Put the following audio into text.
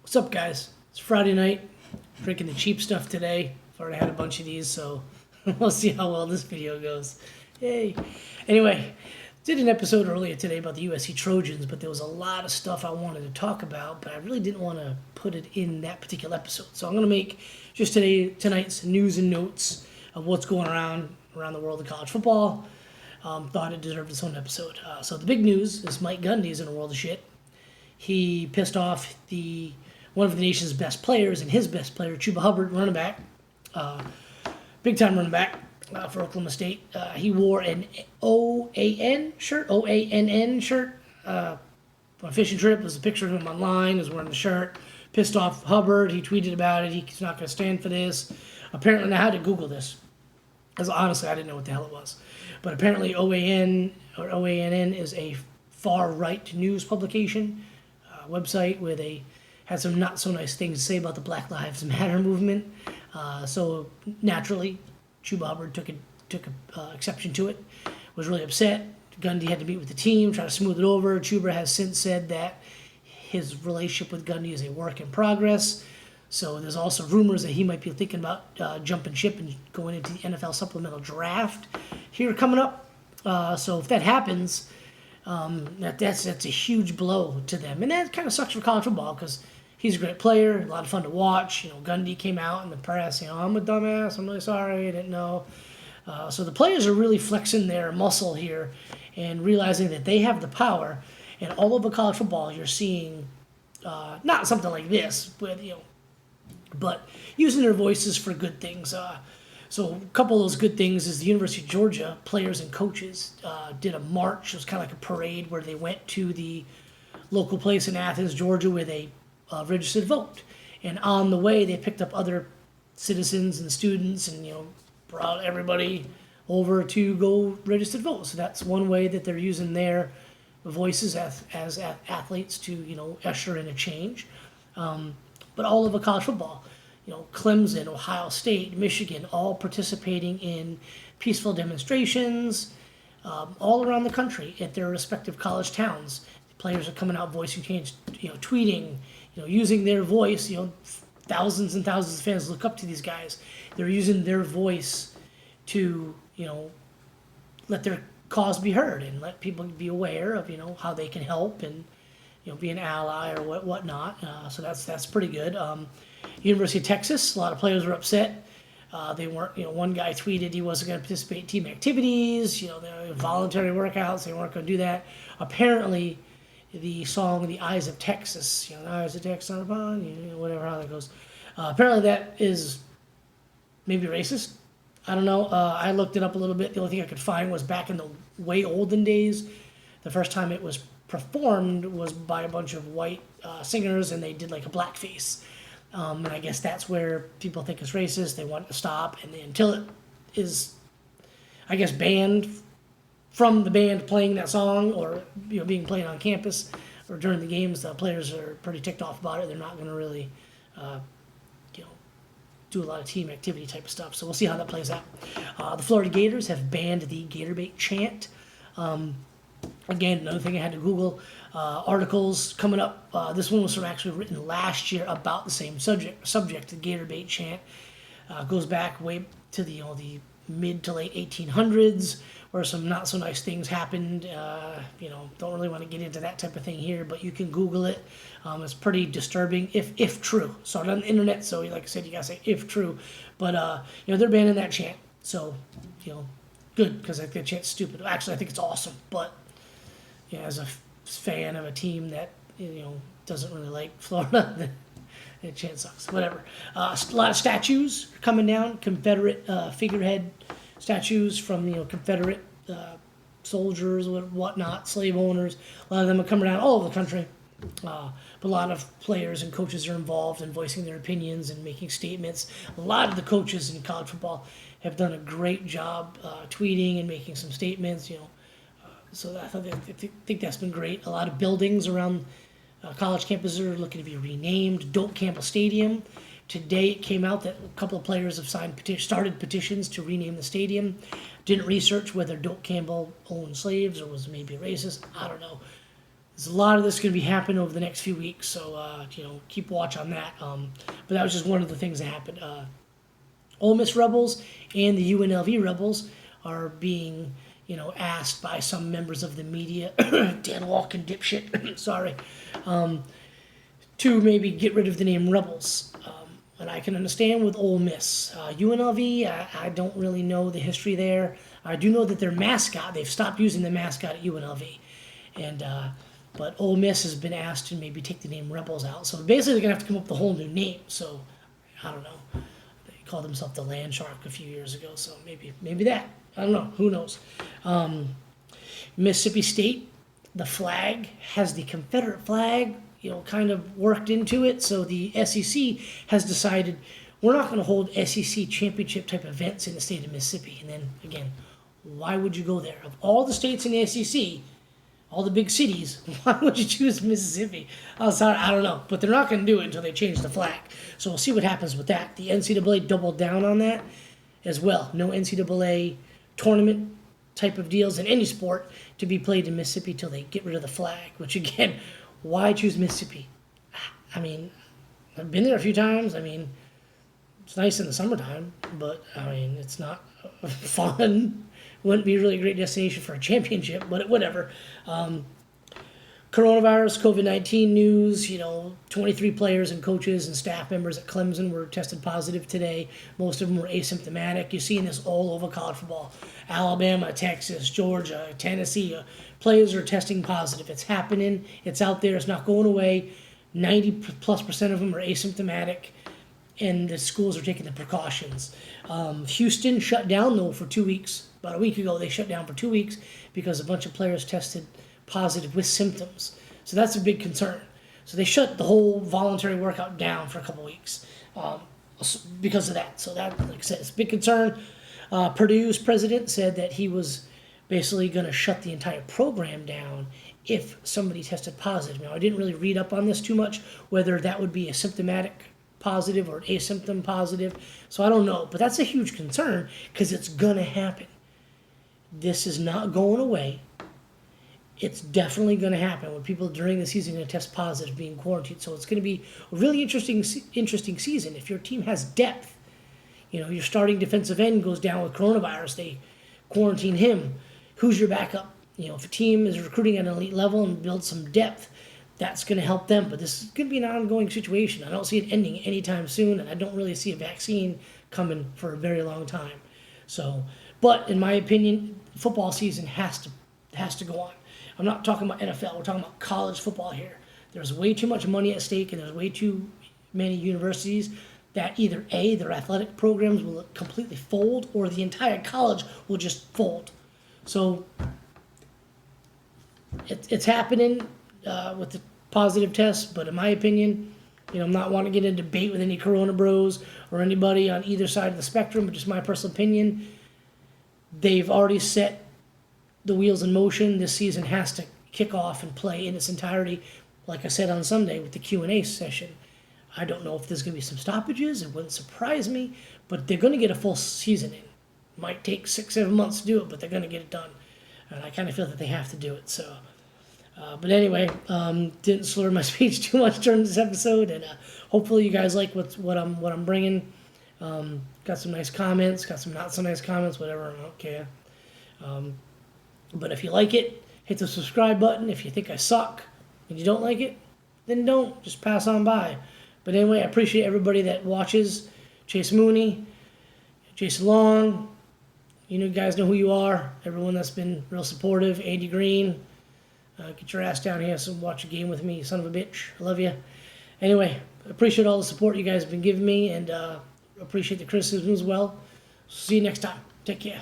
What's up, guys? It's Friday night. Drinking the cheap stuff today. I've already had a bunch of these, so we'll see how well this video goes. Yay. Anyway, did an episode earlier today about the USC Trojans, but there was a lot of stuff I wanted to talk about, but I really didn't want to put it in that particular episode. So I'm going to make just tonight's news and notes of what's going around the world of college football. Thought it deserved its own episode. So the big news is Mike Gundy's in a world of shit. He pissed off one of the nation's best players and his best player, Chuba Hubbard, running back, big-time running back for Oklahoma State. He wore an OANN shirt, on a fishing trip. There's a picture of him online. He was wearing the shirt. Pissed off Hubbard. He tweeted about it. He's not going to stand for this. Apparently, I had to Google this, because honestly, I didn't know what the hell it was. But apparently, OANN is a far-right news publication, website where they had some not so nice things to say about the Black Lives Matter movement. So naturally, Chuba Hubbard took exception to it, was really upset. Gundy had to meet with the team, try to smooth it over. Chuba has since said that his relationship with Gundy is a work in progress. So there's also rumors that he might be thinking about jumping ship and going into the NFL supplemental draft here coming up. So if that happens, that's a huge blow to them. And that kind of sucks for college football because he's a great player, a lot of fun to watch. Gundy came out in the press, I'm a dumbass, I'm really sorry, I didn't know. So the players are really flexing their muscle here and realizing that they have the power. And all over college football, you're seeing not something like this, but using their voices for good things. So a couple of those good things is the University of Georgia players and coaches did a march. It was kind of like a parade where they went to the local place in Athens, Georgia, where they registered to vote. And on the way, they picked up other citizens and students and, brought everybody over to go register to vote. So that's one way that they're using their voices as athletes to, usher in a change. But all over college football, Clemson, Ohio State, Michigan, all participating in peaceful demonstrations all around the country at their respective college towns. Players are coming out voicing change, tweeting, using their voice. Thousands and thousands of fans look up to these guys. They're using their voice to, let their cause be heard and let people be aware of, how they can help and, be an ally or whatnot. So that's pretty good. University of Texas, a lot of players were upset. They weren't, one guy tweeted he wasn't going to participate in team activities, voluntary workouts. They weren't going to do that. Apparently, the song "The Eyes of Texas," the eyes of Texas on a pond, whatever how that goes. Apparently, that is maybe racist. I don't know. I looked it up a little bit. The only thing I could find was back in the way olden days. The first time it was performed was by a bunch of white singers, and they did like a blackface. And I guess that's where people think it's racist. They want it to stop, and until it is, I guess, banned from the band playing that song or being played on campus or during the games, the players are pretty ticked off about it. They're not going to really, do a lot of team activity type of stuff. So we'll see how that plays out. The Florida Gators have banned the Gatorbait chant. Again, another thing I had to Google, articles coming up. This one was actually written last year about the same subject, the Gatorbait chant. Goes back way to the mid to late 1800s, where some not so nice things happened. Don't really want to get into that type of thing here, but you can Google it. It's pretty disturbing, if true. Started on the internet, so like I said, you gotta say if true. But they're banning that chant, so good, because I think the chant's stupid. Actually, I think it's awesome, but as a fan of a team that doesn't really like Florida, that chant sucks. Whatever. A lot of statues coming down. Confederate figurehead statues from Confederate soldiers, whatnot, slave owners. A lot of them are coming down all over the country. But a lot of players and coaches are involved in voicing their opinions and making statements. A lot of the coaches in college football have done a great job tweeting and making some statements. So I think that's been great. A lot of buildings around college campuses are looking to be renamed. Doak Campbell Stadium. Today it came out that a couple of players have started petitions to rename the stadium. Didn't research whether Doak Campbell owned slaves or was maybe racist. I don't know. there's a lot of this going to be happening over the next few weeks, so keep watch on that. But that was just one of the things that happened. Ole Miss Rebels and the UNLV Rebels are being asked by some members of the media, Dan Walken dipshit, sorry, to maybe get rid of the name Rebels. And I can understand with Ole Miss. UNLV, I don't really know the history there. I do know that their mascot, they've stopped using the mascot at UNLV. But Ole Miss has been asked to maybe take the name Rebels out. So basically they're going to have to come up with a whole new name. So, I don't know. They called themselves the Land Shark a few years ago, so maybe that. I don't know. Who knows? Mississippi State, the flag has the Confederate flag, kind of worked into it. So the SEC has decided we're not going to hold SEC championship type events in the state of Mississippi. And then again, why would you go there? Of all the states in the SEC, all the big cities, why would you choose Mississippi? I'm sorry, I don't know. But they're not going to do it until they change the flag. So we'll see what happens with that. The NCAA doubled down on that as well. No NCAA tournament type of deals in any sport to be played in Mississippi till they get rid of the flag. Which again, why choose Mississippi? I mean, I've been there a few times. I mean, it's nice in the summertime, but I mean, it's not fun. Wouldn't be a really great destination for a championship, but whatever. Coronavirus, COVID-19 news, 23 players and coaches and staff members at Clemson were tested positive today. Most of them were asymptomatic. You're seeing this all over college football. Alabama, Texas, Georgia, Tennessee, players are testing positive. It's happening. It's out there. It's not going away. 90+% of them are asymptomatic, and the schools are taking the precautions. Houston shut down, though, for 2 weeks. About a week ago, they shut down for 2 weeks because a bunch of players tested positive with symptoms. So that's a big concern. So they shut the whole voluntary workout down for a couple weeks because of that. So that, like I said, it's a big concern. Purdue's president said that he was basically going to shut the entire program down if somebody tested positive. Now, I didn't really read up on this too much, whether that would be a symptomatic positive or asymptom positive. So I don't know. But that's a huge concern because it's going to happen. This is not going away. It's definitely going to happen when people during the season are going to test positive, being quarantined. So it's going to be a really interesting season. If your team has depth, your starting defensive end goes down with coronavirus, they quarantine him. Who's your backup? If a team is recruiting at an elite level and builds some depth, that's going to help them. But this is going to be an ongoing situation. I don't see it ending anytime soon, and I don't really see a vaccine coming for a very long time. So, but in my opinion, football season has to go on. I'm not talking about NFL. We're talking about college football here. There's way too much money at stake, and there's way too many universities that either A, their athletic programs will completely fold, or the entire college will just fold. So it's happening with the positive tests, but in my opinion, I'm not wanting to get in a debate with any Corona bros or anybody on either side of the spectrum, but just my personal opinion. They've already set the wheels in motion. This season has to kick off and play in its entirety, like I said on Sunday with the Q&A session. I don't know if there's going to be some stoppages. It wouldn't surprise me, but they're going to get a full season in. Might take 6-7 months to do it, but they're going to get it done. And I kind of feel that they have to do it. So, but anyway, didn't slur my speech too much during this episode, and hopefully you guys like what I'm bringing. Got some nice comments, got some not so nice comments, whatever. I don't care. But if you like it, hit the subscribe button. If you think I suck and you don't like it, then don't. Just pass on by. But anyway, I appreciate everybody that watches. Chase Mooney, Jason Long, you guys know who you are. Everyone that's been real supportive. Andy Green, get your ass down here so watch a game with me, you son of a bitch. I love you. Anyway, appreciate all the support you guys have been giving me, and appreciate the criticism as well. See you next time. Take care.